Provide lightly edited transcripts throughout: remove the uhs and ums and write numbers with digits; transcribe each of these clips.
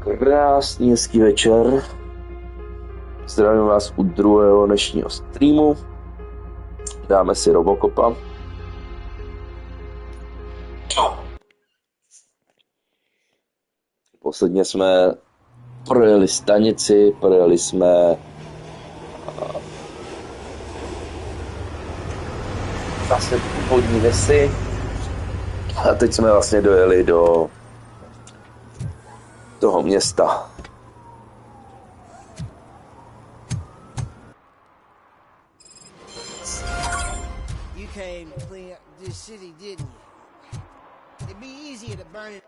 Krásný, hezký večer. Zdravím vás u druhého dnešního streamu. Dáme si Robocopa. Posledně jsme projeli stanici, projeli jsme zase původní vesy a teď jsme vlastně dojeli do toho města. You came to clean up this city, didn't you? It'd be easier to burn it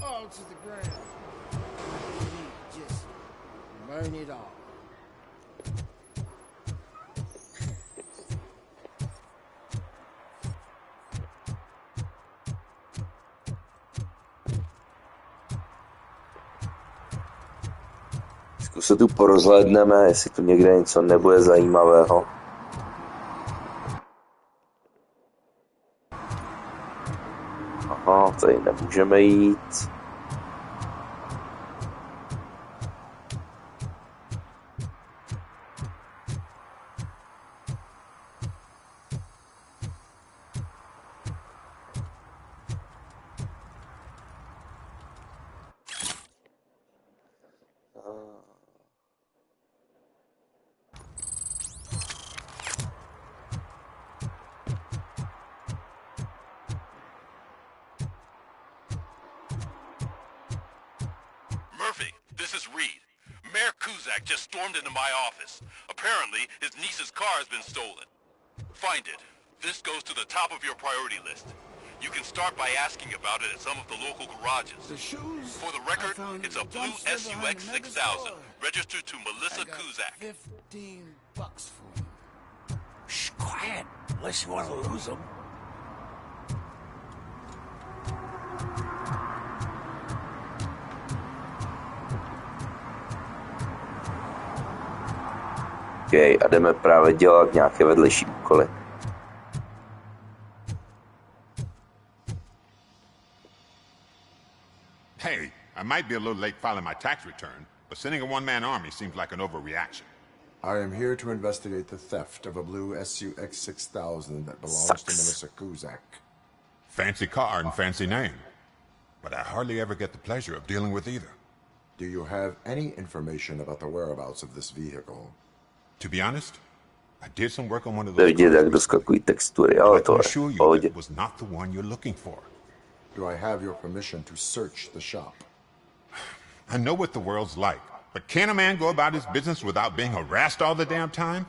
all to the ground. Just burn it all. Se tu porozhlédneme, jestli tu někde něco nebude zajímavého. Aha, tady nemůžeme jít. Find it. This goes to the top of your priority list. You can start by asking about it at some of the local garages. The shoes? For the record, it's a blue SUX 6000, registered to Melissa Kuzak. $15 for them. Shh, quiet, unless you want to lose them. Okay, a jdeme právě dělat nějaké vedlejší úkoly. Hey, I might be a little late filing my tax return, but sending a one-man army seems like an overreaction. I am here to investigate the theft of a blue SUX 6000 that belongs to Melissa Kuzak. Fancy car and fancy name, but I hardly ever get the pleasure of dealing with either. Do you have any information about the whereabouts of this vehicle? To be honest, I did some work on one of those Vidět, jak doskakují textury, ale to assure you that it was not the one you're looking for. Do I have your permission to search the shop? I know what the world's like, but can a man go about his business without being harassed all the damn time?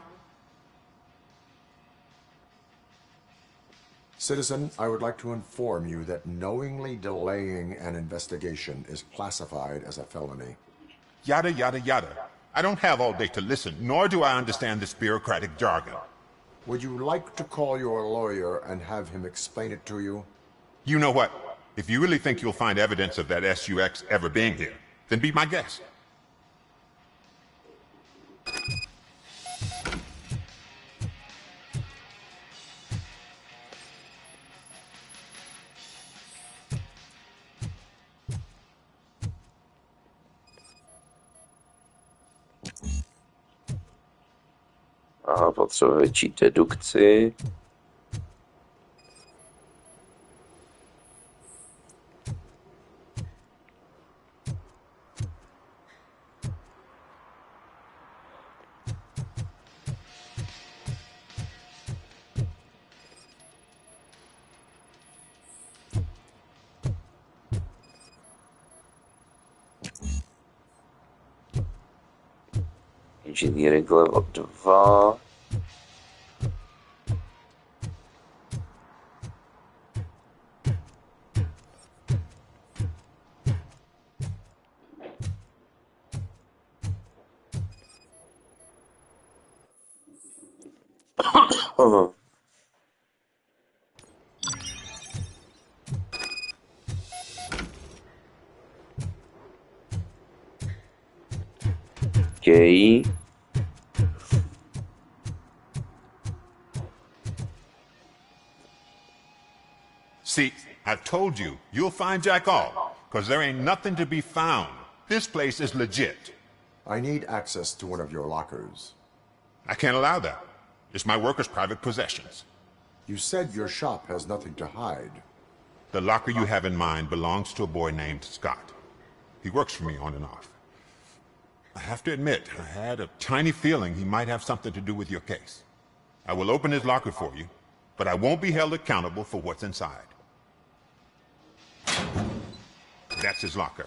Citizen, I would like to inform you that knowingly delaying an investigation is classified as a felony. Yada, yada, yada. I don't have all day to listen, nor do I understand this bureaucratic jargon. Would you like to call your lawyer and have him explain it to you? You know what? If you really think you'll find evidence of that SUX ever being here, then be my guest. Aha, potřebuje větší dedukci. Engineering level 2. Okay. See, I told you, you'll find Jack all, because there ain't nothing to be found. This place is legit. I need access to one of your lockers. I can't allow that. It's my workers' private possessions. You said your shop has nothing to hide. The locker you have in mind belongs to a boy named Scott. He works for me on and off. I have to admit, I had a tiny feeling he might have something to do with your case. I will open his locker for you, but I won't be held accountable for what's inside. That's his locker.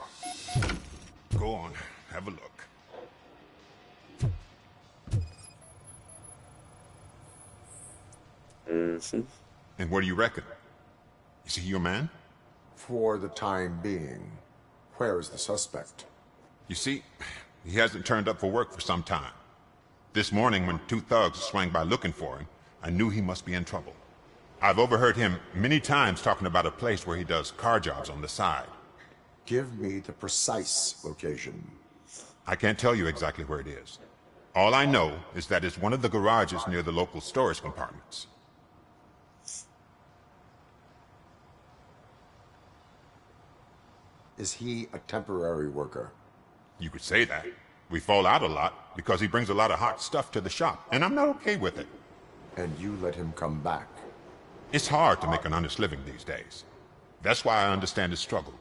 Go on, have a look. And what do you reckon? Is he your man? For the time being. Where is the suspect? You see, he hasn't turned up for work for some time. This morning, when two thugs swang by looking for him, I knew he must be in trouble. I've overheard him many times talking about a place where he does car jobs on the side. Give me the precise location. I can't tell you exactly where it is. All I know is that it's one of the garages near the local storage compartments. Is he a temporary worker? You could say that. We fall out a lot because he brings a lot of hot stuff to the shop, and I'm not okay with it. And you let him come back? It's hard to make an honest living these days. That's why I understand his struggle,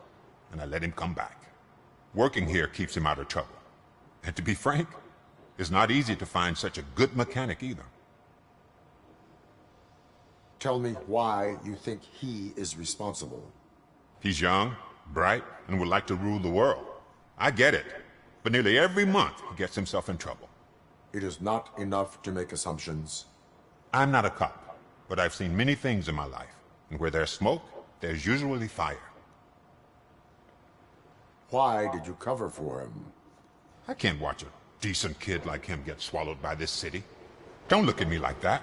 and I let him come back. Working here keeps him out of trouble. And to be frank, it's not easy to find such a good mechanic either. Tell me why you think he is responsible. He's young, bright, and would like to rule the world. I get it. But nearly every month, he gets himself in trouble. It is not enough to make assumptions. I'm not a cop, but I've seen many things in my life. And where there's smoke, there's usually fire. Why did you cover for him? I can't watch a decent kid like him get swallowed by this city. Don't look at me like that.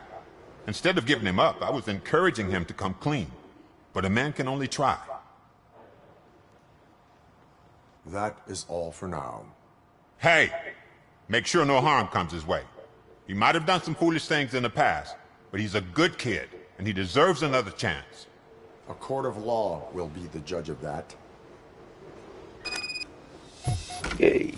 Instead of giving him up, I was encouraging him to come clean. But a man can only try. That is all for now. Hey! Make sure no harm comes his way. He might have done some foolish things in the past, but he's a good kid, and he deserves another chance. A court of law will be the judge of that. Okay.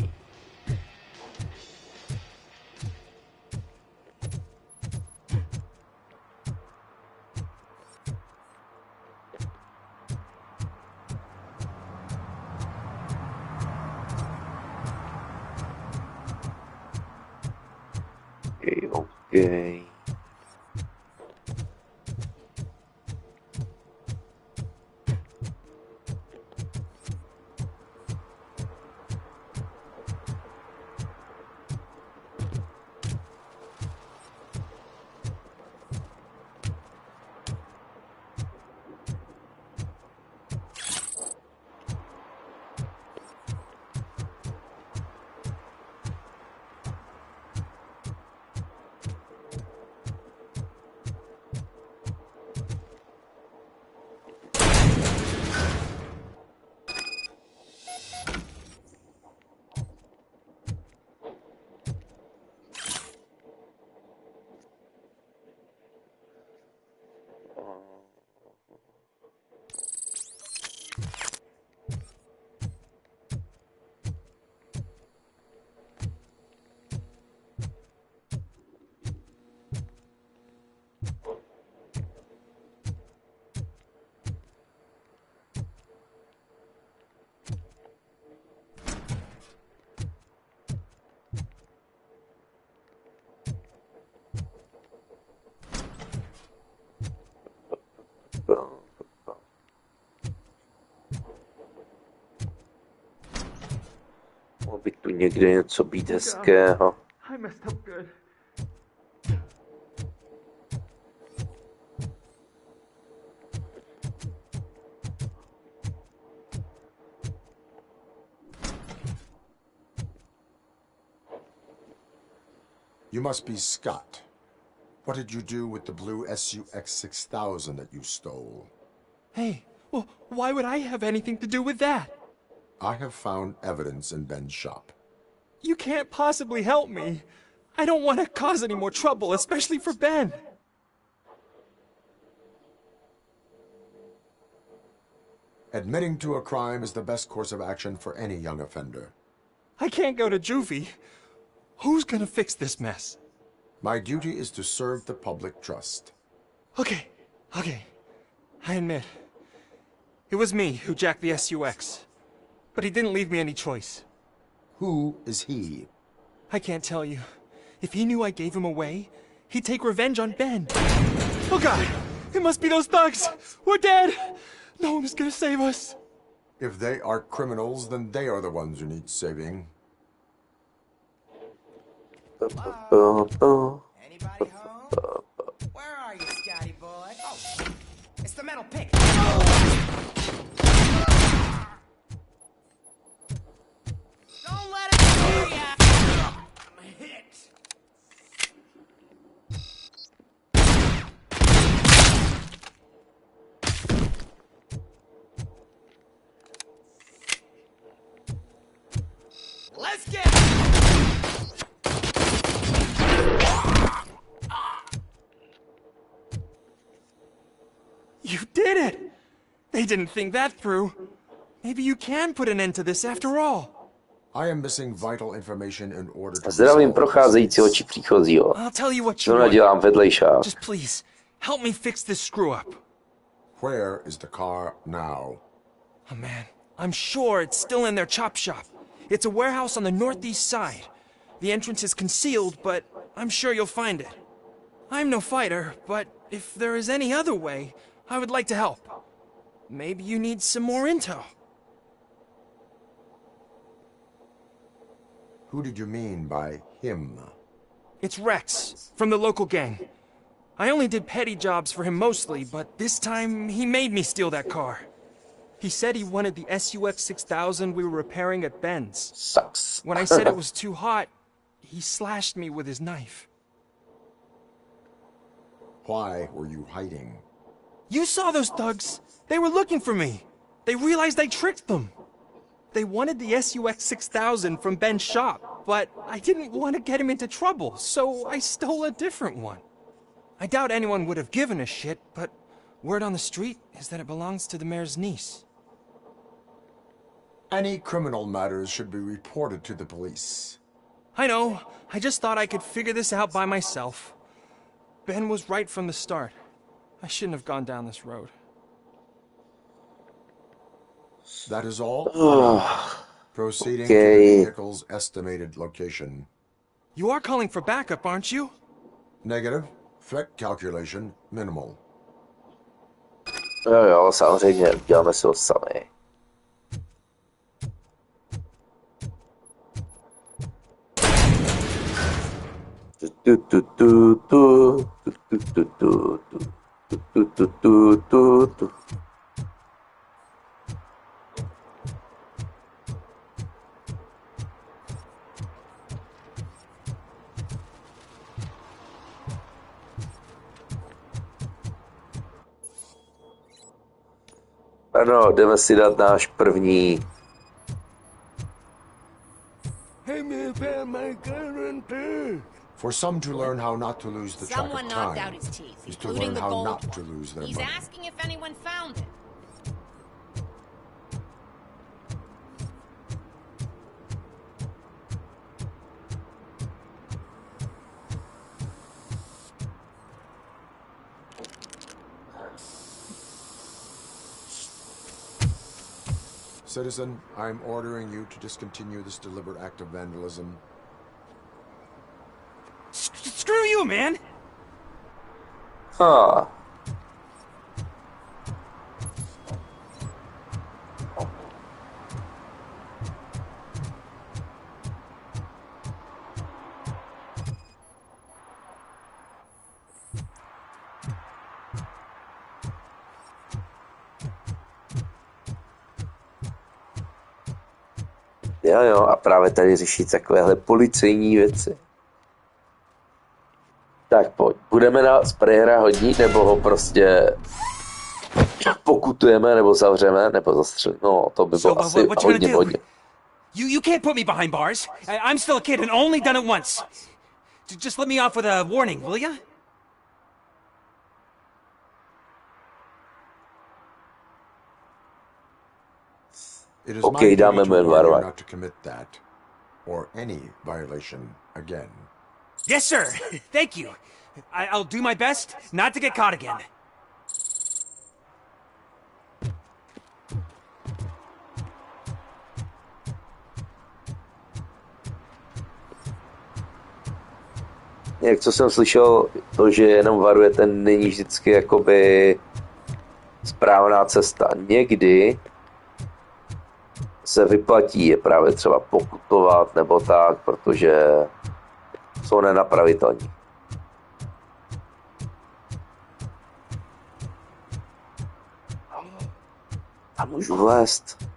Okay. Mohlo by tu někde něco být hezkého. I messed up good. You must be Scott. What did you do with the blue SUX 6000 that you stole? Hey, well, why would I have anything to do with that? I have found evidence in Ben's shop. You can't possibly help me. I don't want to cause any more trouble, especially for Ben. Admitting to a crime is the best course of action for any young offender. I can't go to juvie. Who's gonna fix this mess? My duty is to serve the public trust. Okay. I admit. It was me who jacked the SUX. But he didn't leave me any choice. Who is he? I can't tell you. If he knew I gave him away, he'd take revenge on Ben. Oh God! It must be those thugs! We're dead! No one is gonna save us. If they are criminals, then they are the ones who need saving. Anybody home? Where are you, Scotty boy? Oh, it's the metal pick. Don't let it see ya! I'm hit. Let's get. You did it! They didn't think that through. Maybe you can put an end to this after all. I am missing vital information in order to Zdravím resolve procházejícího this či příchozího. I'll tell you what you Zrovna want. dělám vedlejšák. Just please, help me fix this screw-up. Where is the car now? Oh man, I'm sure it's still in their chop shop. It's a warehouse on the northeast side. The entrance is concealed, but I'm sure you'll find it. I'm no fighter, but if there is any other way, I would like to help. Maybe you need some more intel. Who did you mean by him? It's Rex, from the local gang. I only did petty jobs for him mostly, but this time he made me steal that car. He said he wanted the SUX 6000 we were repairing at Ben's. Sucks. When I said it was too hot, he slashed me with his knife. Why were you hiding? You saw those thugs. They were looking for me. They realized I tricked them. They wanted the SUX 6000 from Ben's shop, but I didn't want to get him into trouble, so I stole a different one. I doubt anyone would have given a shit, but word on the street is that it belongs to the mayor's niece. Any criminal matters should be reported to the police. I know. I just thought I could figure this out by myself. Ben was right from the start. I shouldn't have gone down this road. That is all? Proceeding to Okay. the vehicle's estimated location. You are calling for backup, aren't you? Negative. Threat calculation minimal. Jo, samozřejmě, děláme si ho sami. Ano, jdeme si dát náš první. For some to learn how not to lose the track Someone of knocked time out his teeth, is to including learn the how gold not one. to lose their He's money. asking if anyone found it. Citizen, I'm ordering you to discontinue this deliberate act of vandalism. Screw you, man! Huh. Jo, a právě tady řešit takovéhle policejní věci. Tak pojď, budeme na sprayera hodit, nebo ho prostě pokutujeme, nebo zavřeme, nebo zastřelíme. No, to by bylo asi hodně. You can't put me behind bars. I'm still a kid and only done it once. Just let me off with a warning, will ya? It is Okay, my dáme duty mu to jen warn you varovat. not to commit that or any violation again. Yes, sir. Thank you. I'll do my best not to get caught again. Jak co jsem slyšel, to, že jenom varujete, není vždycky jakoby správná cesta. Někdy se vyplatí je právě třeba pokutovat nebo tak, protože jsou nenapravitelní. A můžu vlézt.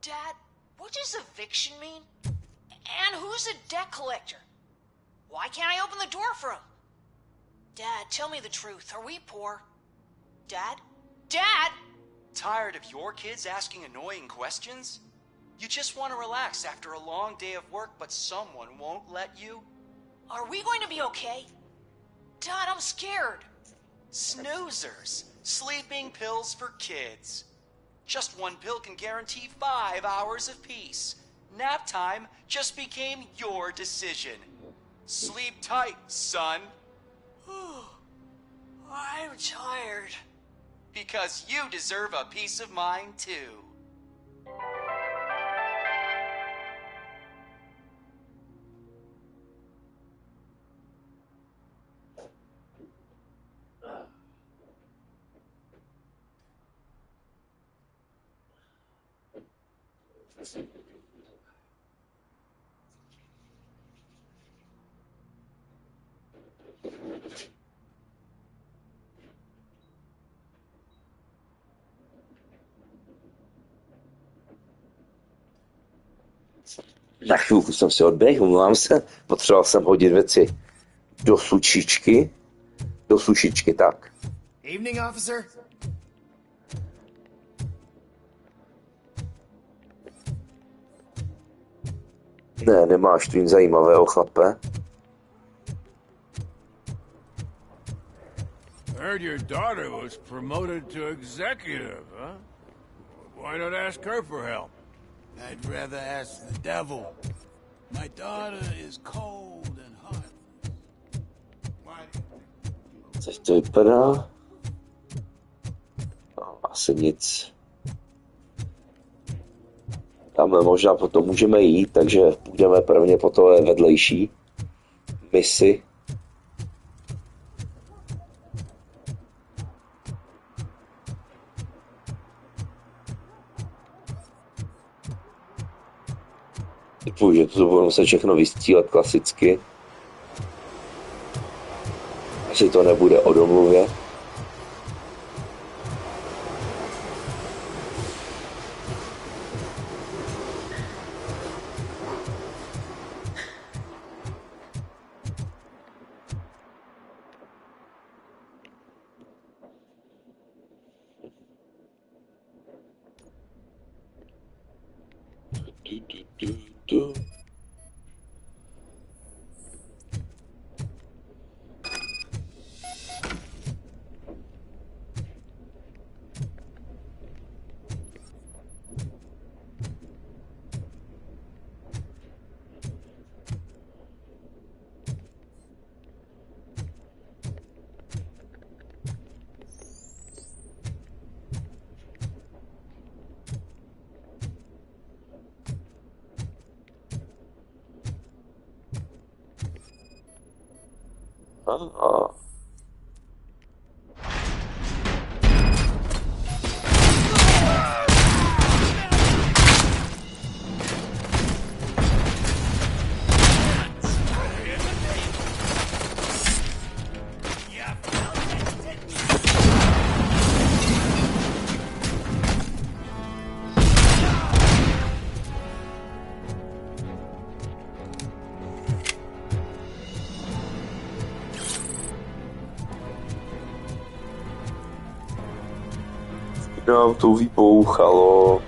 Dad, what does eviction mean? And who's a debt collector? Why can't I open the door for him? Dad, tell me the truth. Are we poor? Dad? Dad! Tired of your kids asking annoying questions? You just want to relax after a long day of work, but someone won't let you? Are we going to be okay? Dad, I'm scared. Snoozers. Sleeping pills for kids. Just one pill can guarantee 5 hours of peace. Nap time just became your decision. Sleep tight, son. I'm tired. Because you deserve a peace of mind, too. Na chvilku jsem si odběhl, omlouvám se, potřeboval jsem hodit věci do sušičky, tak. Evening, officer. Ne, nemáš tu nic zajímavého, chlape. Heard your daughter was promoted to executive, huh? Why not ask her for help? I'd rather ask the devil. My daughter is cold and hot. Což to vypadá? No, asi nic. Tam možná potom můžeme jít, takže půjdeme prvně po tohle vedlejší misi. Typuji, že to budeme se všechno vystřílet klasicky. Asi to nebude o domluvě. Aha. Nám to vypouchalo.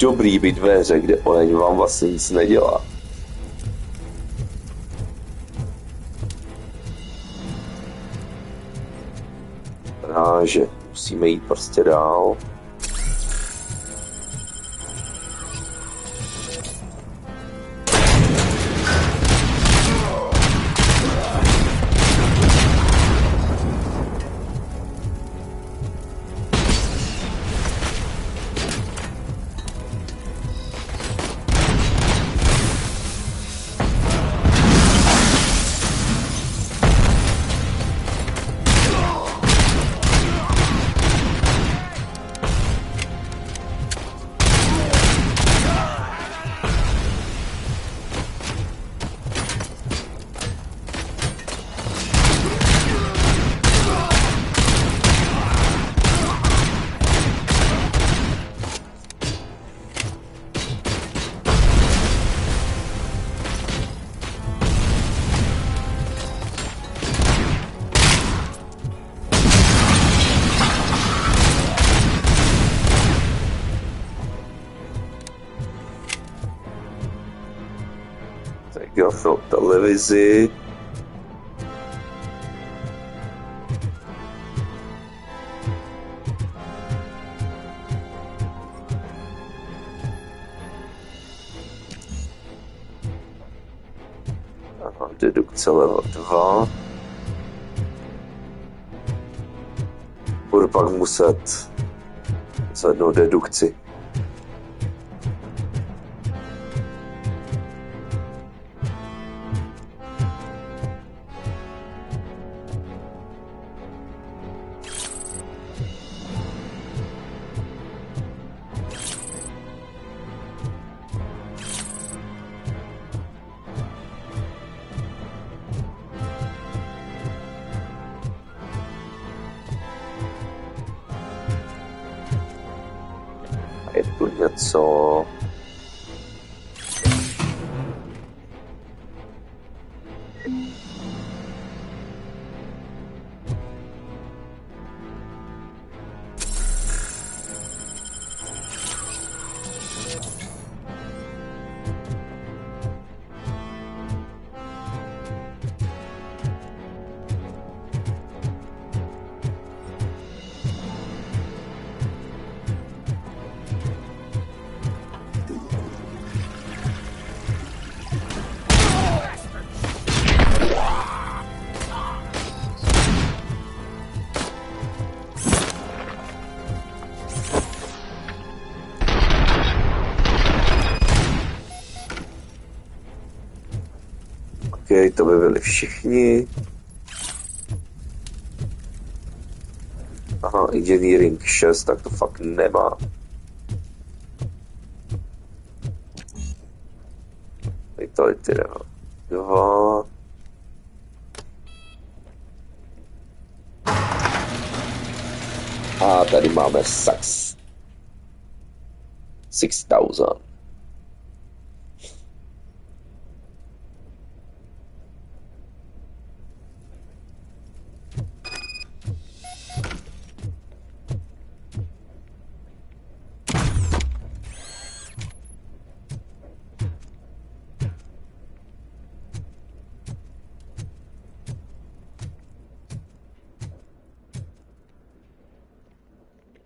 dobrý být ve hře, kde oheň vám vlastně nic nedělá. Že musíme jít prostě dál. Film, televizi. Aha, dedukce level 2. Budu pak muset zvednout dedukci. Je tu něco... To by byli všichni. Aha, engineering 6, tak to fakt nemá. Vitality 2. A tady máme sax. 6000.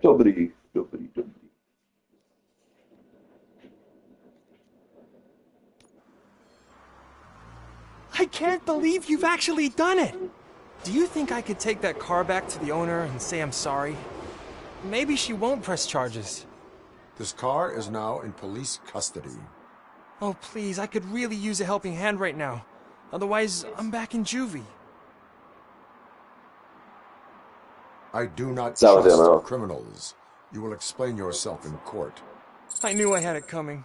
Dobrý. I can't believe you've actually done it! Do you think I could take that car back to the owner and say I'm sorry? Maybe she won't press charges. This car is now in police custody. Oh, please, I could really use a helping hand right now. Otherwise, I'm back in juvie. I do not So, trust criminals. You will explain yourself in court. I knew I had it coming.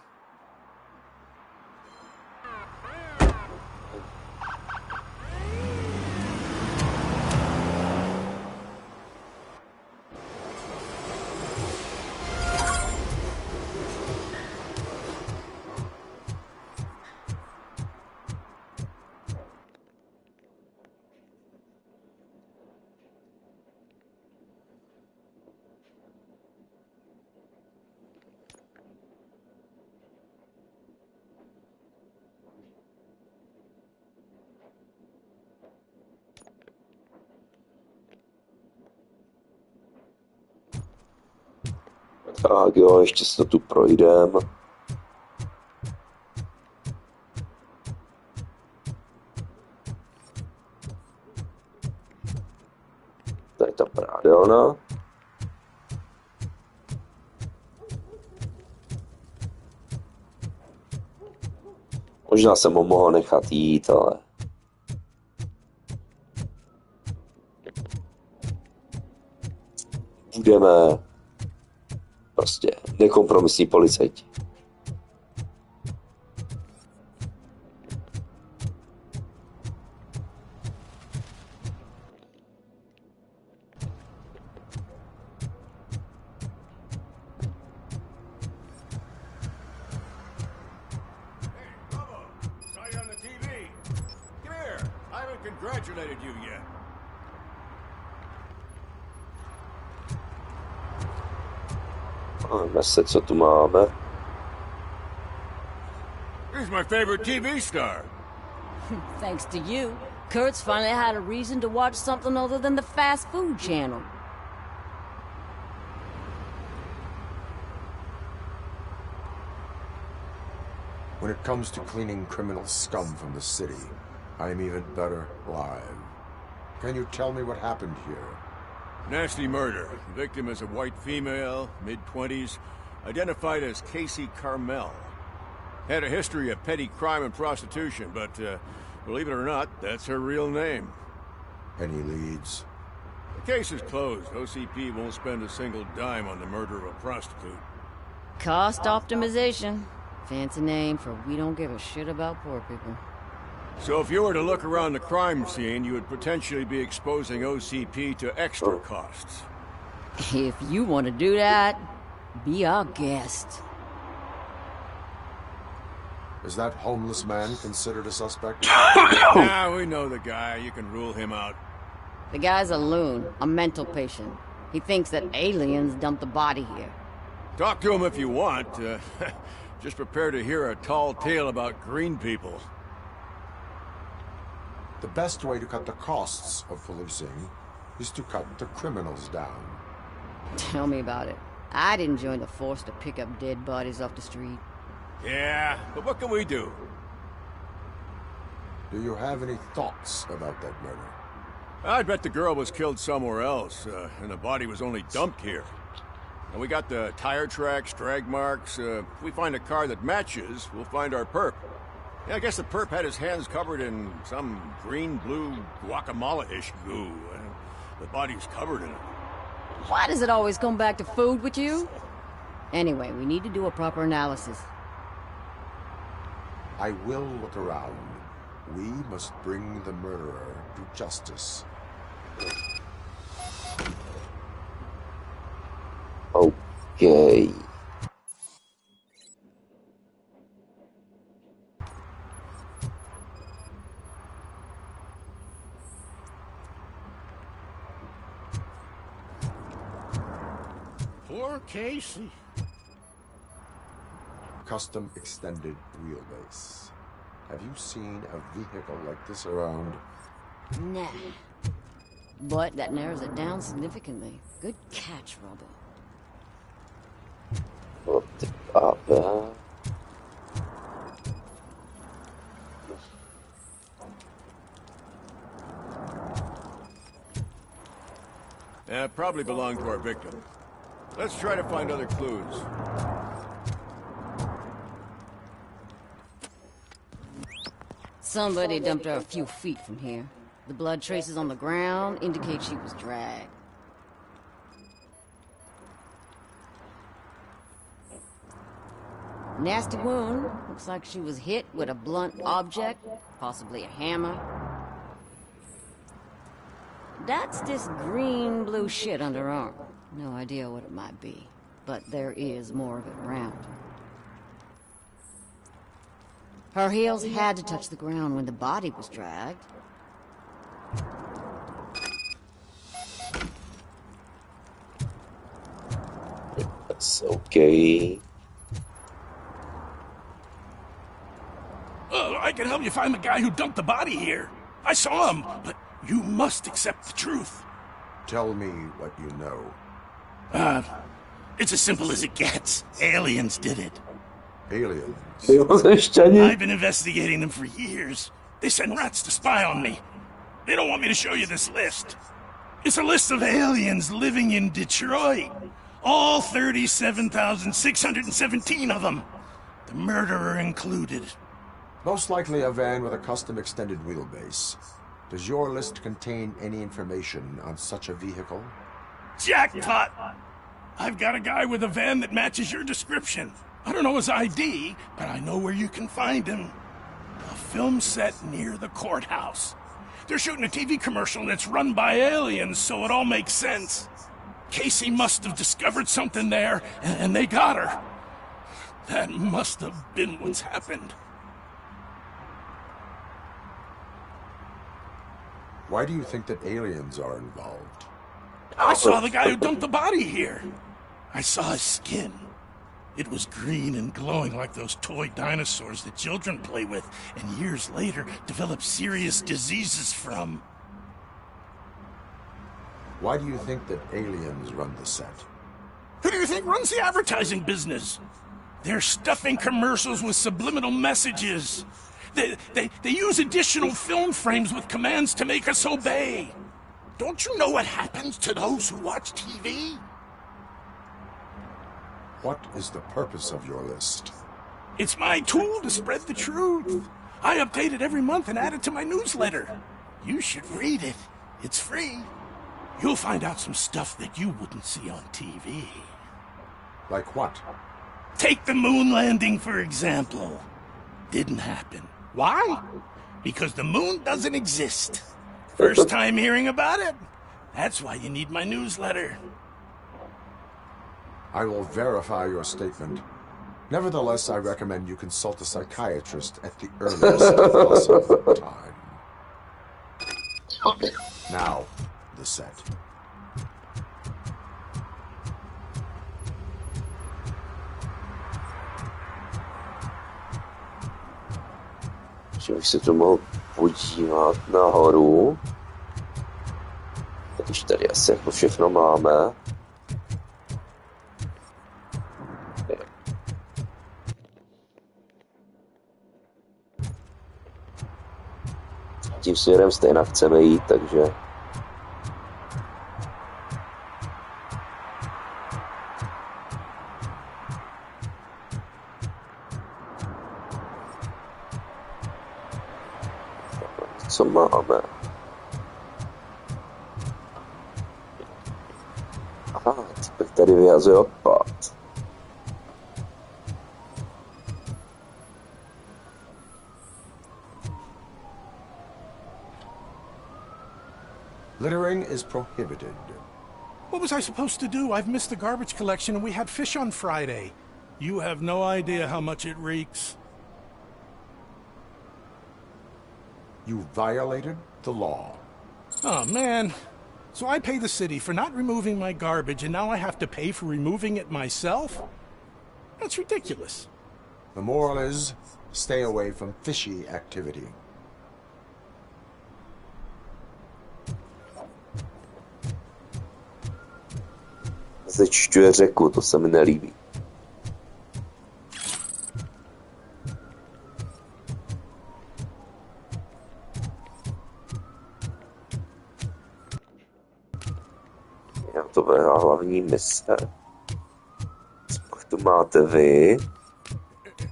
Tak jo, ještě se to tu projdem. Tady je ta prádelna. Možná jsem ho mohl nechat jít, ale... Budeme prostě nekompromisní policajti. Congratulated you yet. Se, co tu máme. He's my favorite TV star. Thanks to you, Kurt's finally had a reason to watch something other than the fast food channel. When it comes to cleaning criminal scum from the city, I'm even better live. Can you tell me what happened here? Nasty murder. The victim is a white female, mid-20s, identified as Casey Carmel. Had a history of petty crime and prostitution, but believe it or not, that's her real name. Any leads? The case is closed. OCP won't spend a single dime on the murder of a prostitute. Cost optimization. Fancy name for we don't give a shit about poor people. So if you were to look around the crime scene, you would potentially be exposing OCP to extra costs. If you want to do that, be our guest. Is that homeless man considered a suspect? Yeah, we know the guy. You can rule him out. The guy's a loon, a mental patient. He thinks that aliens dumped the body here. Talk to him if you want. Just prepare to hear a tall tale about green people. The best way to cut the costs of policing is to cut the criminals down. Tell me about it. I'd join the force to pick up dead bodies off the street. Yeah, but what can we do? Do you have any thoughts about that murder? I bet the girl was killed somewhere else, and the body was only dumped here. And we got the tire tracks, drag marks. If we find a car that matches, we'll find our perp. Yeah, I guess the perp had his hands covered in some green-blue guacamole-ish goo. The body's covered in it. Why does it always come back to food with you? Anyway, we need to do a proper analysis. I will look around. We must bring the murderer to justice. Okay. Poor Casey. Custom extended wheelbase. Have you seen a vehicle like this around? Nah. But that narrows it down significantly. Good catch, Robert. Probably belonged to our victim. Let's try to find other clues. Somebody dumped her a few feet from here. The blood traces on the ground indicate she was dragged. Nasty wound. Looks like she was hit with a blunt object, possibly a hammer. That's this green-blue shit under her arm. No idea what it might be, but there is more of it around. Her heels had to touch the ground when the body was dragged. That's okay. I can help you find the guy who dumped the body here. I saw him, but you must accept the truth. Tell me what you know. It's as simple as it gets. Aliens did it. Aliens? I've been investigating them for years. They send rats to spy on me. They don't want me to show you this list. It's a list of aliens living in Detroit. All 37,617 of them. The murderer included. Most likely a van with a custom extended wheelbase. Does your list contain any information on such a vehicle? Jackpot! I've got a guy with a van that matches your description. I don't know his ID, but I know where you can find him. A film set near the courthouse. They're shooting a TV commercial and it's run by aliens, so it all makes sense. Casey must have discovered something there, and they got her. That must have been what's happened. Why do you think that aliens are involved? I saw the guy who dumped the body here. I saw his skin. It was green and glowing like those toy dinosaurs that children play with, and years later develop serious diseases from. Why do you think that aliens run the set? Who do you think runs the advertising business? They're stuffing commercials with subliminal messages. They use additional film frames with commands to make us obey. Don't you know what happens to those who watch TV? What is the purpose of your list? It's my tool to spread the truth. I update it every month and add it to my newsletter. You should read it. It's free. You'll find out some stuff that you wouldn't see on TV. Like what? Take the moon landing, for example. Didn't happen. Why? Because the moon doesn't exist. First time hearing about it? That's why you need my newsletter. I will verify your statement. Nevertheless, I recommend you consult a psychiatrist at the earliest possible time. Now, the set. Že bych se to mohl podívat nahoru. Když tady asi jako všechno máme. Tím směrem stejně chceme jít, takže... Co máme? Aha, teď tady vyhazuje odpad. Littering is prohibited. What was I supposed to do? I've missed the garbage collection and we had fish on Friday. You have no idea how much it reeks. You violated the law. Oh, man. So I pay the city for not removing my garbage, and now I have to pay for removing it myself? That's ridiculous. The moral is, stay away from fishy activity. Zečťuje řeku, to se mi nelíbí. To je hlavní mise. Co tu máte vy?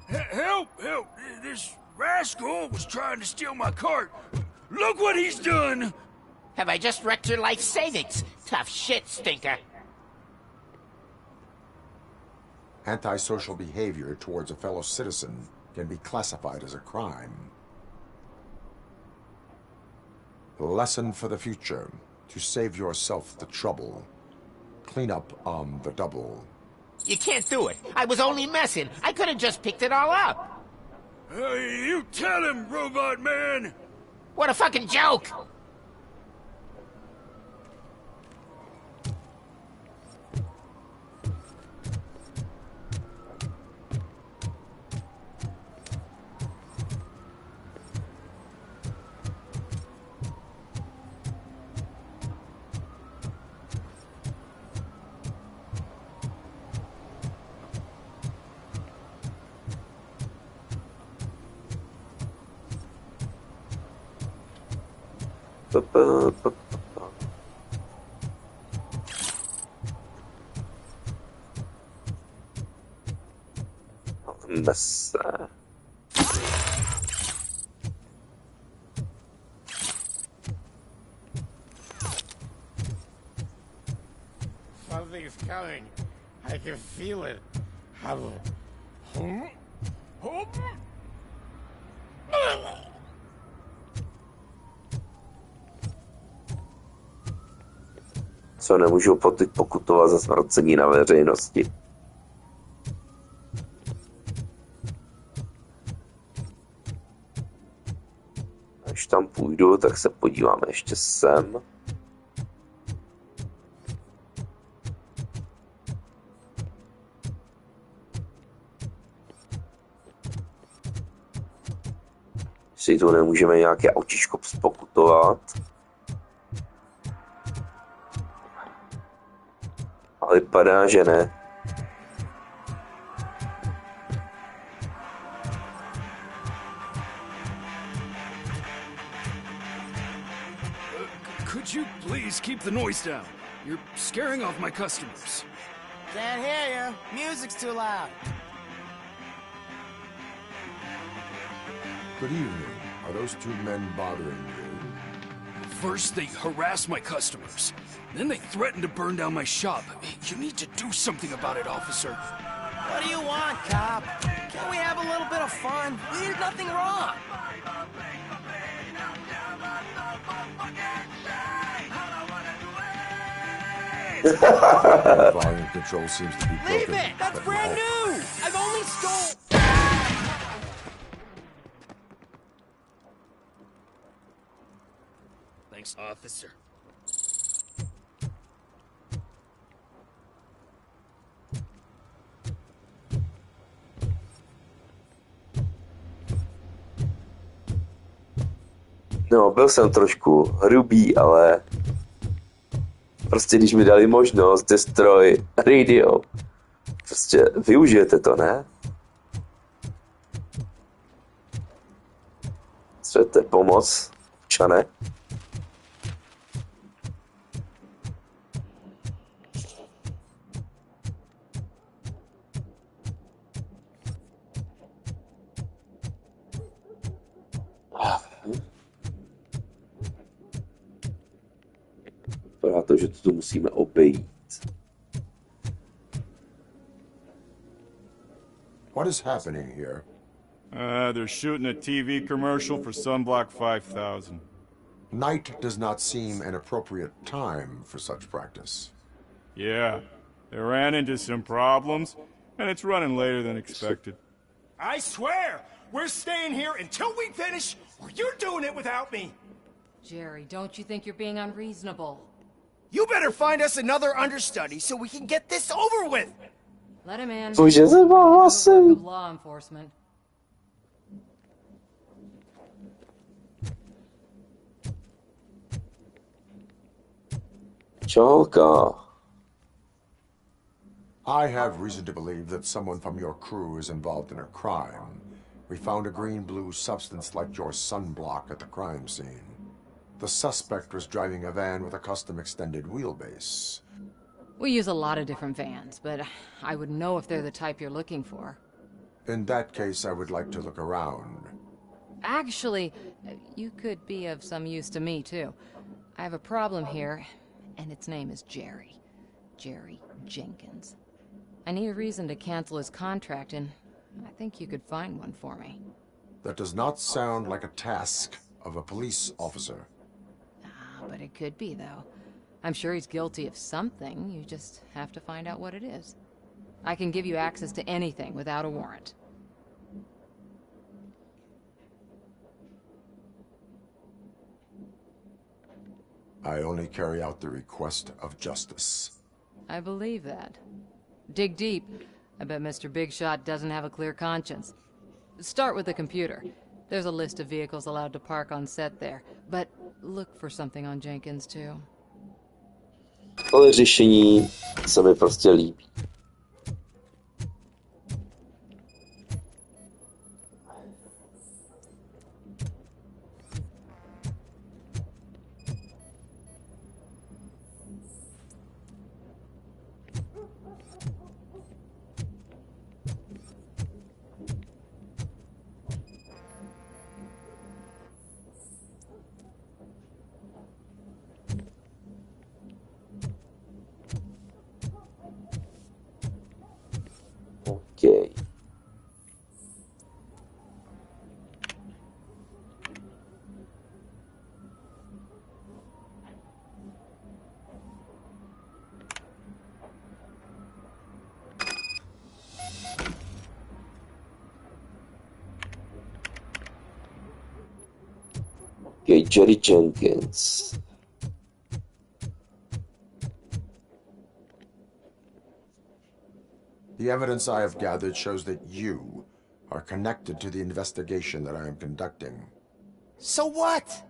Help! Help! This rascal was trying to steal my cart. Look what he's done! Have I just wrecked your life savings? Tough shit, stinker. Antisocial behavior towards a fellow citizen can be classified as a crime. Lesson for the future. To save yourself the trouble. Clean up on the double. You can't do it. I was only messing. I could have just picked it all up. You tell him, Robot Man! What a fucking joke! Mese. Something's coming. I can feel it. Co nemůžu pokutovat za zvracení na veřejnosti. Až tam půjdu, tak se podíváme ještě sem. Si tu nemůžeme nějaké autíčko spokutovat. Ale vypadá, že ne. Could you please keep the noise down? You're scaring off my customers. Can't hear you. Music's too loud. Good evening. Are those two men bothering you? First, they harass my customers. Then they threaten to burn down my shop. You need to do something about it, officer. What do you want, cop? Can't we have a little bit of fun? We did nothing wrong. Volume control seems to be broken. Leave it! That's brand new! I've only stole... Thanks, officer. No, byl jsem trošku hrubý, ale prostě když mi dali možnost destroy radio, prostě využijete to, ne? Chcete pomoc, občane? Vypadá to, že to musíme obejít. What is happening here? They're shooting a TV commercial for Sunblock 5000. Night does not seem an appropriate time for such practice. Yeah, they ran into some problems, and it's running later than expected. I swear, we're staying here until we finish, or you're doing it without me. Jerry, don't you think you're being unreasonable? You better find us another understudy so we can get this over with. Let him in. Cože se hlasem? Law enforcement. Čolka. I have reason to believe that someone from your crew is involved in a crime. We found a green-blue substance like your sunblock at the crime scene. The suspect was driving a van with a custom extended wheelbase. We use a lot of different vans, but I wouldn't know if they're the type you're looking for. In that case, I would like to look around. Actually, you could be of some use to me, too. I have a problem here, and its name is Jerry. Jerry Jenkins. I need a reason to cancel his contract, and I think you could find one for me. That does not sound like a task of a police officer. But it could be, though. I'm sure he's guilty of something. You just have to find out what it is. I can give you access to anything without a warrant. I only carry out the request of justice. I believe that. Dig deep. I bet Mr. Big Shot doesn't have a clear conscience. Start with the computer. There's a list of vehicles allowed to park on set there, but look for something on Jenkins too. Ale řešení se mi prostě líbí. Okay, Jerry Jenkins. The evidence I have gathered shows that you are connected to the investigation that I am conducting. So what?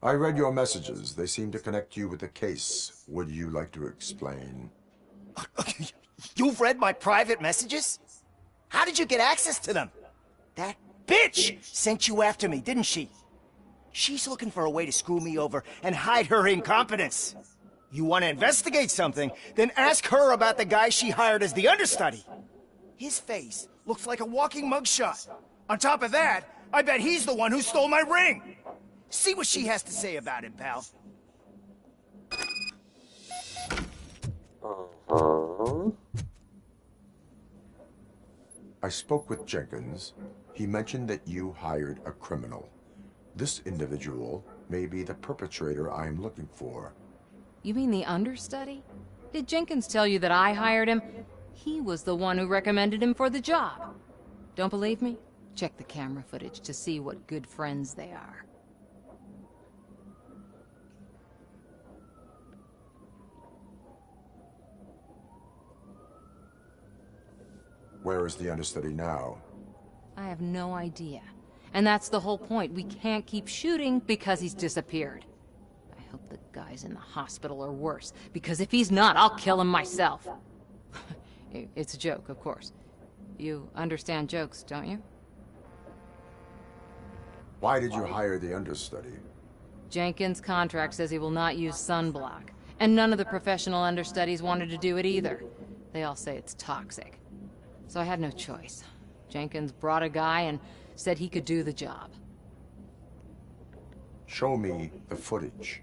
I read your messages. They seem to connect you with the case. Would you like to explain? You've read my private messages? How did you get access to them? That bitch sent you after me, didn't she? She's looking for a way to screw me over and hide her incompetence. You want to investigate something, then ask her about the guy she hired as the understudy. His face looks like a walking mugshot. On top of that, I bet he's the one who stole my ring. See what she has to say about him, pal. I spoke with Jenkins. He mentioned that you hired a criminal. This individual may be the perpetrator I am looking for. You mean the understudy? Did Jenkins tell you that I hired him? He was the one who recommended him for the job. Don't believe me? Check the camera footage to see what good friends they are. Where is the understudy now? I have no idea. And that's the whole point. We can't keep shooting because he's disappeared. I hope the guy's in the hospital or worse, because if he's not, I'll kill him myself. It's a joke, of course. You understand jokes, don't you? Why did you hire the understudy? Jenkins' contract says he will not use sunblock. And none of the professional understudies wanted to do it either. They all say it's toxic. So I had no choice. Jenkins brought a guy and said he could do the job. Show me the footage.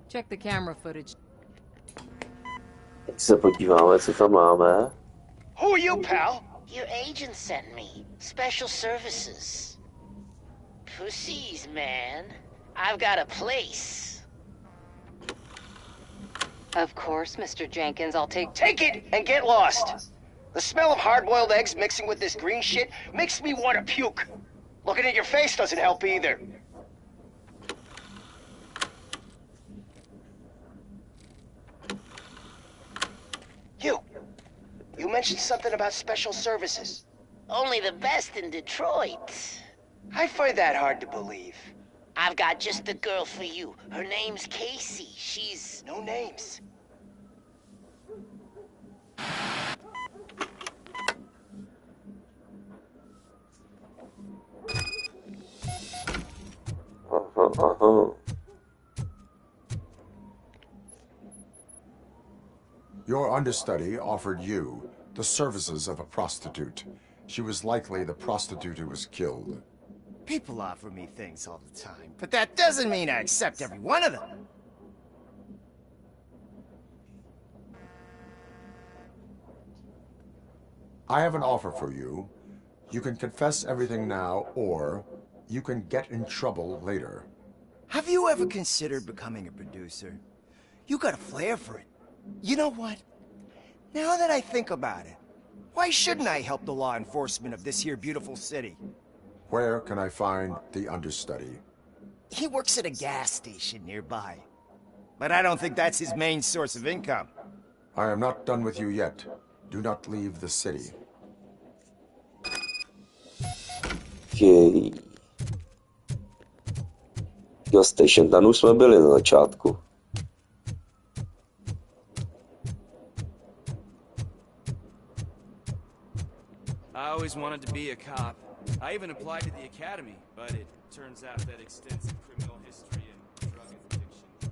Check the camera footage. Tak se podíváme, co tam máme. Who are you, pal? Your agent sent me. Special services. Pussies, man. I've got a place. Of course, Mr. Jenkins, I'll take it and get lost. The smell of hard-boiled eggs mixing with this green shit makes me want to puke. Looking at your face doesn't help either. You mentioned something about special services. Only the best in Detroit. I find that hard to believe. I've got just the girl for you. Her name's Casey. She's... No names. Your understudy offered you the services of a prostitute. She was likely the prostitute who was killed. People offer me things all the time, but that doesn't mean I accept every one of them. I have an offer for you. You can confess everything now, or you can get in trouble later. Have you ever considered becoming a producer? You got a flair for it. You know what? Now that I think about it, why shouldn't I help the law enforcement of this here beautiful city? Where can I find the understudy? He works at a gas station nearby. But I don't think that's his main source of income. I am not done with you yet. Do not leave the city. Okay. Jo, Station Tonu jsme byli na začátku. I always wanted to be a cop. I even applied to the academy, but it turns out that extensive criminal history and drug addiction.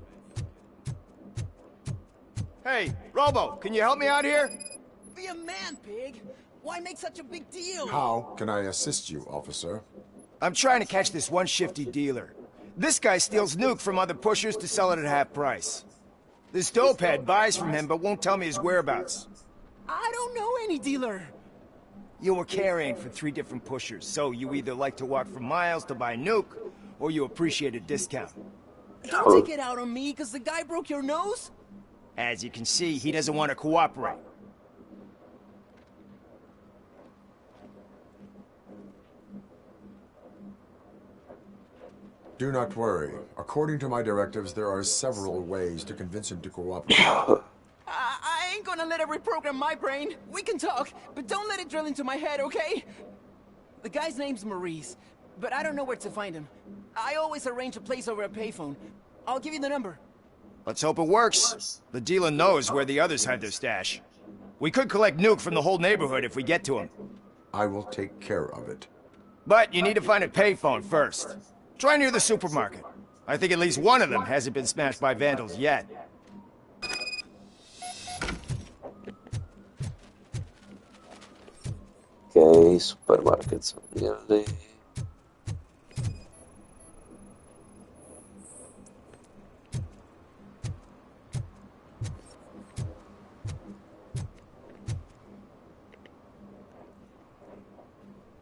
Hey, Robo, can you help me out here? Be a man, pig. Why make such a big deal? How can I assist you, officer? I'm trying to catch this one shifty dealer. This guy steals nuke from other pushers to sell it at half price. This dopehead buys from him but won't tell me his whereabouts. I don't know any dealer. You were carrying for 3 different pushers, so you either like to walk for miles to buy nuke, or you appreciate a discount. Don't take it out on me, because the guy broke your nose? As you can see, he doesn't want to cooperate. Do not worry. According to my directives, there are several ways to convince him to cooperate. I ain't gonna let it reprogram my brain. We can talk, but don't let it drill into my head, okay? The guy's name's Maurice, but I don't know where to find him. I always arrange a place over a payphone. I'll give you the number. Let's hope it works. The dealer knows where the others have their stash. We could collect Nuke from the whole neighborhood if we get to him. I will take care of it. But you need to find a payphone first. Try near the supermarket. I think at least one of them hasn't been smashed by vandals yet. Okay, supermarket jsme měli.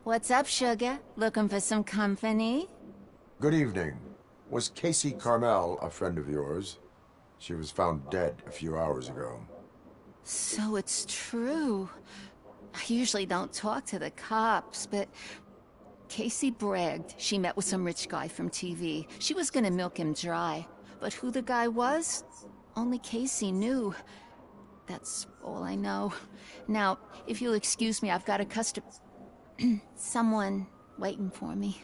What's up, sugar? Looking for some company? Good evening. Was Casey Carmel a friend of yours? She was found dead a few hours ago. So it's true. I usually don't talk to the cops, but Casey bragged she met with some rich guy from TV. She was gonna milk him dry. But who the guy was? Only Casey knew. That's all I know. Now, if you'll excuse me, I've got a someone waiting for me.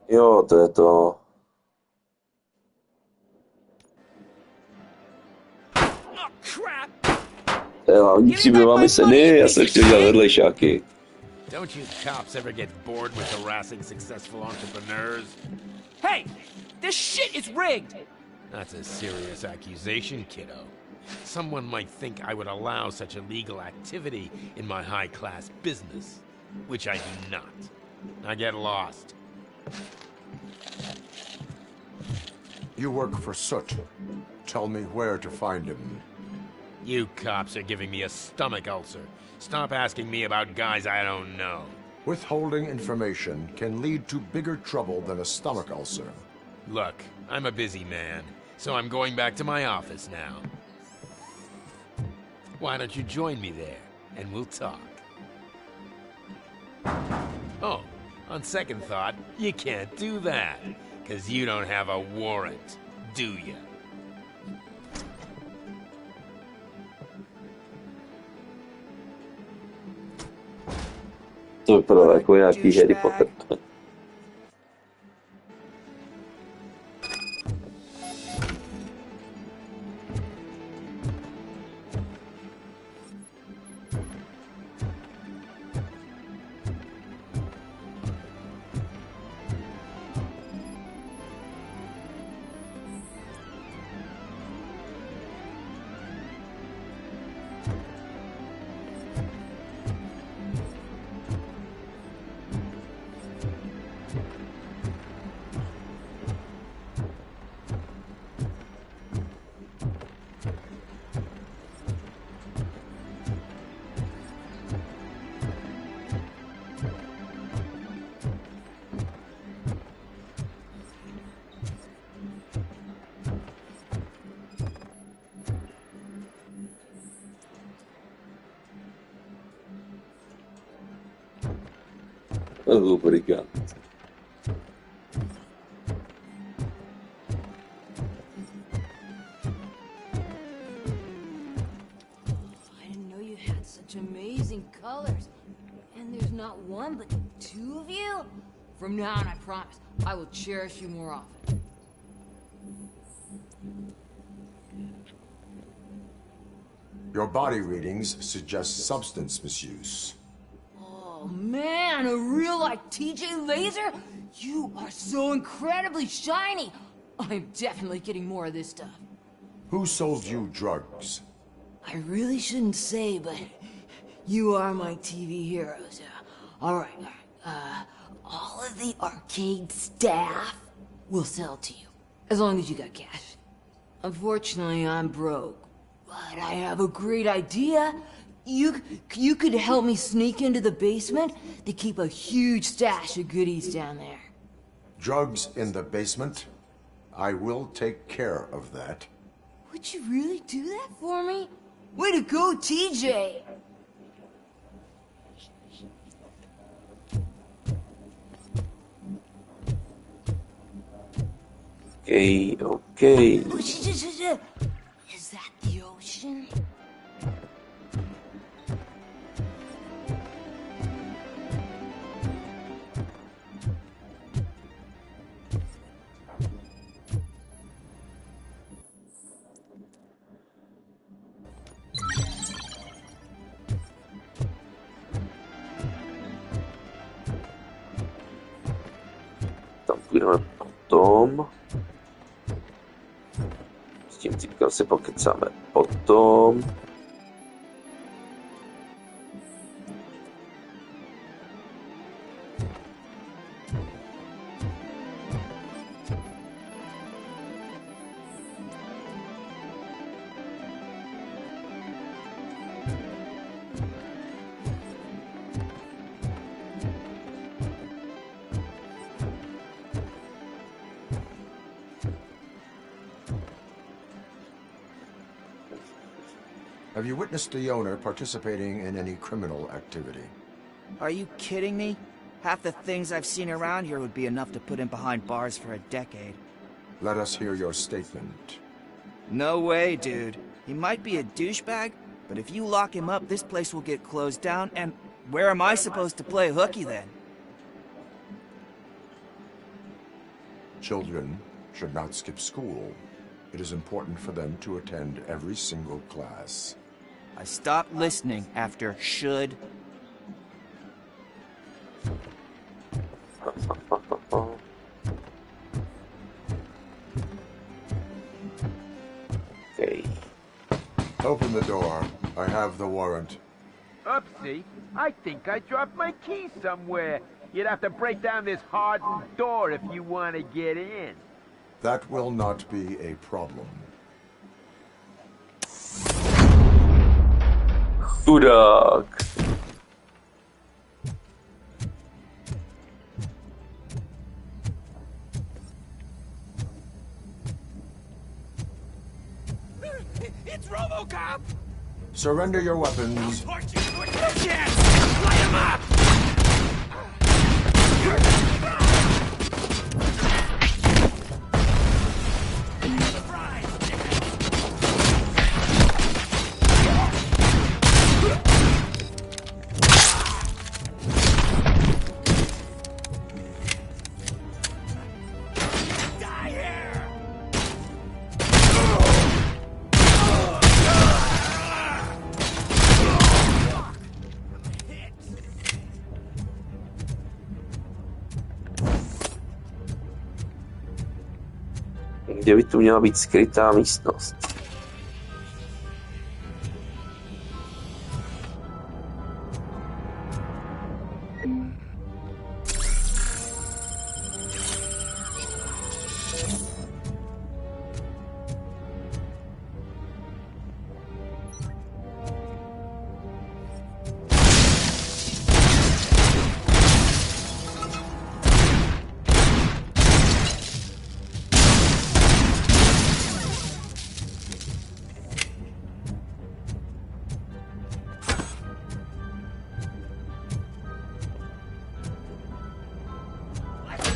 Jo, to je to. To je hlavní příběhová mise. Ne, já jsem chtěl dělat vedlejšáky. Don't you cops ever get bored with harassing successful entrepreneurs? Hey! This shit is rigged! That's a serious accusation, kiddo. Someone might think I would allow such illegal activity in my high-class business, which I do not. Now get lost. You work for Soot. Tell me where to find him. You cops are giving me a stomach ulcer. Stop asking me about guys I don't know. Withholding information can lead to bigger trouble than a stomach ulcer. Look, I'm a busy man, so I'm going back to my office now. Why don't you join me there, and we'll talk. Oh, on second thought, you can't do that, because you don't have a warrant, do you? To vypadalo jako nějaký Harry Potter. Obrigado. I didn't know you had such amazing colors. And there's not one, but two of you? From now on, I promise, I will cherish you more often. Your body readings suggest substance misuse. Oh man, a real like TJ Laser? You are so incredibly shiny! I'm definitely getting more of this stuff. Who sold you drugs? I really shouldn't say, but you are my TV heroes. Alright. All of the arcade staff will sell to you, as long as you got cash. Unfortunately, I'm broke, but I have a great idea. You could help me sneak into the basement? They keep a huge stash of goodies down there. Drugs in the basement? I will take care of that. Would you really do that for me? Way to go, TJ! Okay. Is that the ocean? Tam půjdeme potom. S tím týpkem si pokecáme potom. Have you witnessed the owner participating in any criminal activity? Are you kidding me? Half the things I've seen around here would be enough to put him behind bars for a decade. Let us hear your statement. No way, dude. He might be a douchebag, but if you lock him up, this place will get closed down, and where am I supposed to play hooky then? Children should not skip school. It is important for them to attend every single class. I stopped listening after should. Okay. Open the door. I have the warrant. Oopsie, I think I dropped my key somewhere. You'd have to break down this hardened door if you want to get in. That will not be a problem. Chudák. It's Robocop! Surrender your weapons. Light him up! Kde by tu měla být skrytá místnost?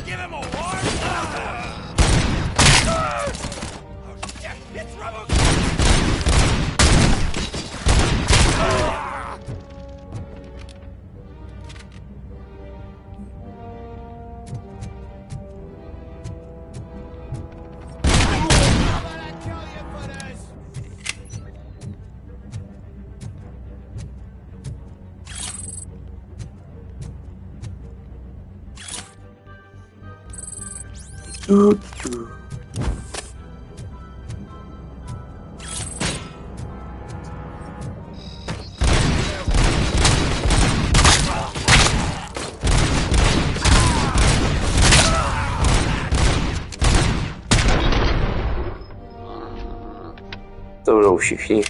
Give him a war! Oh shit! It's Robocop! To budou všichni.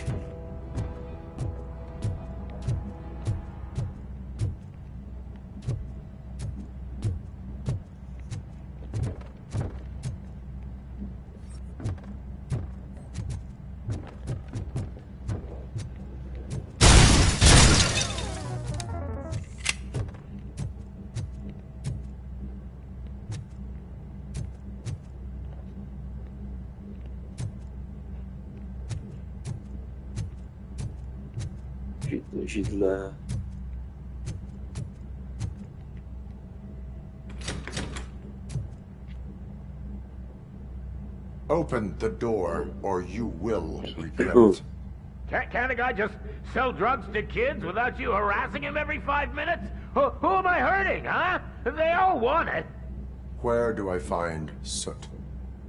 židle. Open the door, or you will regret it. Can't a guy just sell drugs to kids without you harassing him every 5 minutes? Who am I hurting, huh? They all want it. Where do I find Soot?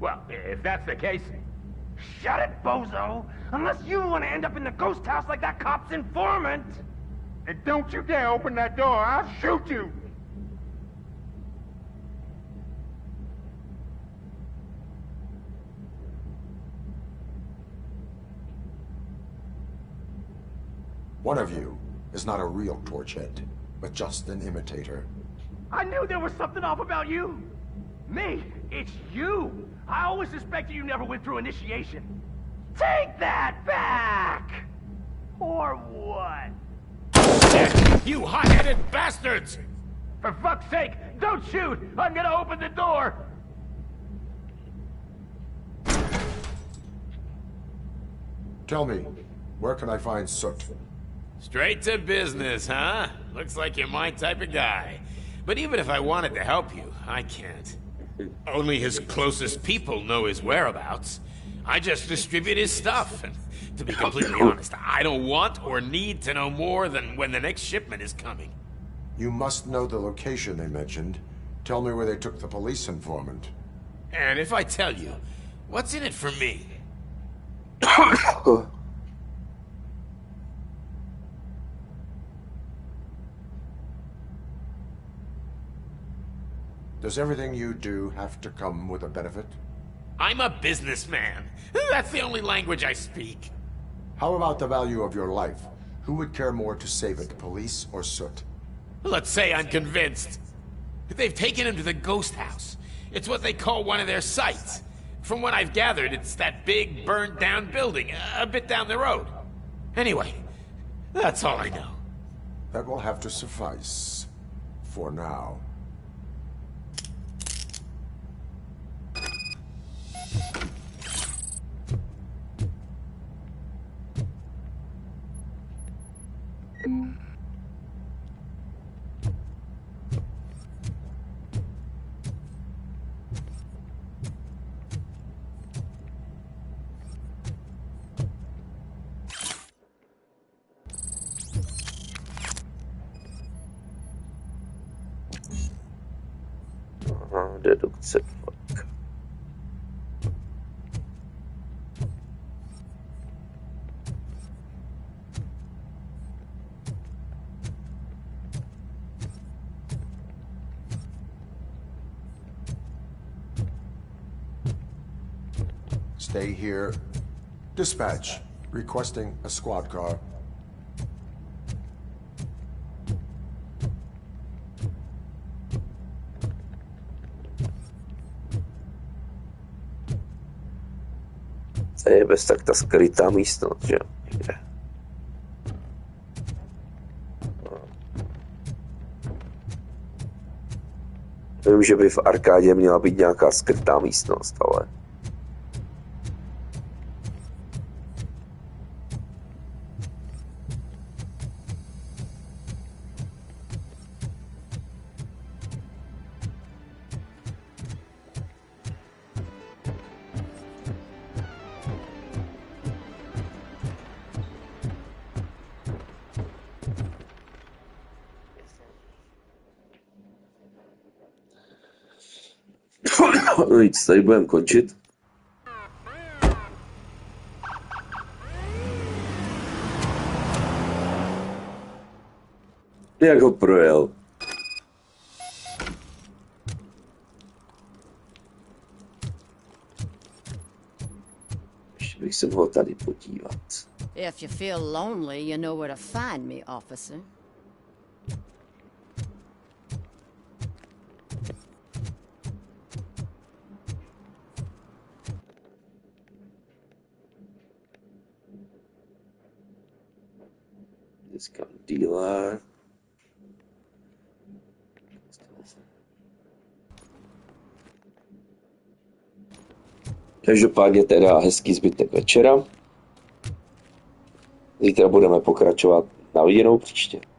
Well, if that's the case, shut it, bozo! Unless you want to end up in the ghost house like that cop's informant! And don't you dare open that door, I'll shoot you! One of you is not a real Torchhead, but just an imitator. I knew there was something off about you! Me? It's you! I always suspected you never went through initiation. Take that back! Or what? You hot-headed bastards! For fuck's sake, don't shoot! I'm gonna open the door! Tell me, where can I find Soot? Straight to business, huh? Looks like you're my type of guy. But even if I wanted to help you, I can't. Only his closest people know his whereabouts. I just distribute his stuff, and to be completely honest, I don't want or need to know more than when the next shipment is coming. You must know the location they mentioned. Tell me where they took the police informant. And if I tell you, what's in it for me? Does everything you do have to come with a benefit? I'm a businessman. That's the only language I speak. How about the value of your life? Who would care more to save it, police or Soot? Let's say I'm convinced. They've taken him to the ghost house. It's what they call one of their sites. From what I've gathered, it's that big, burned-down building, a bit down the road. Anyway, that's all I know. That will have to suffice. For now. Dedukce, fuck. Stay here. Dispatch. Requesting a squad car. To je bez tak ta skrytá místnost, že? Někde. Vím, že by v arkádě měla být nějaká skrytá místnost, ale... Nic, tady budeme končit. Jak ho projel. Ještě bych se mohl tady podívat. If you feel lonely, you know where to find me, officer. Discount dealer. Každopádně teda hezký zbytek večera. Zítra budeme pokračovat Na viděnou příště.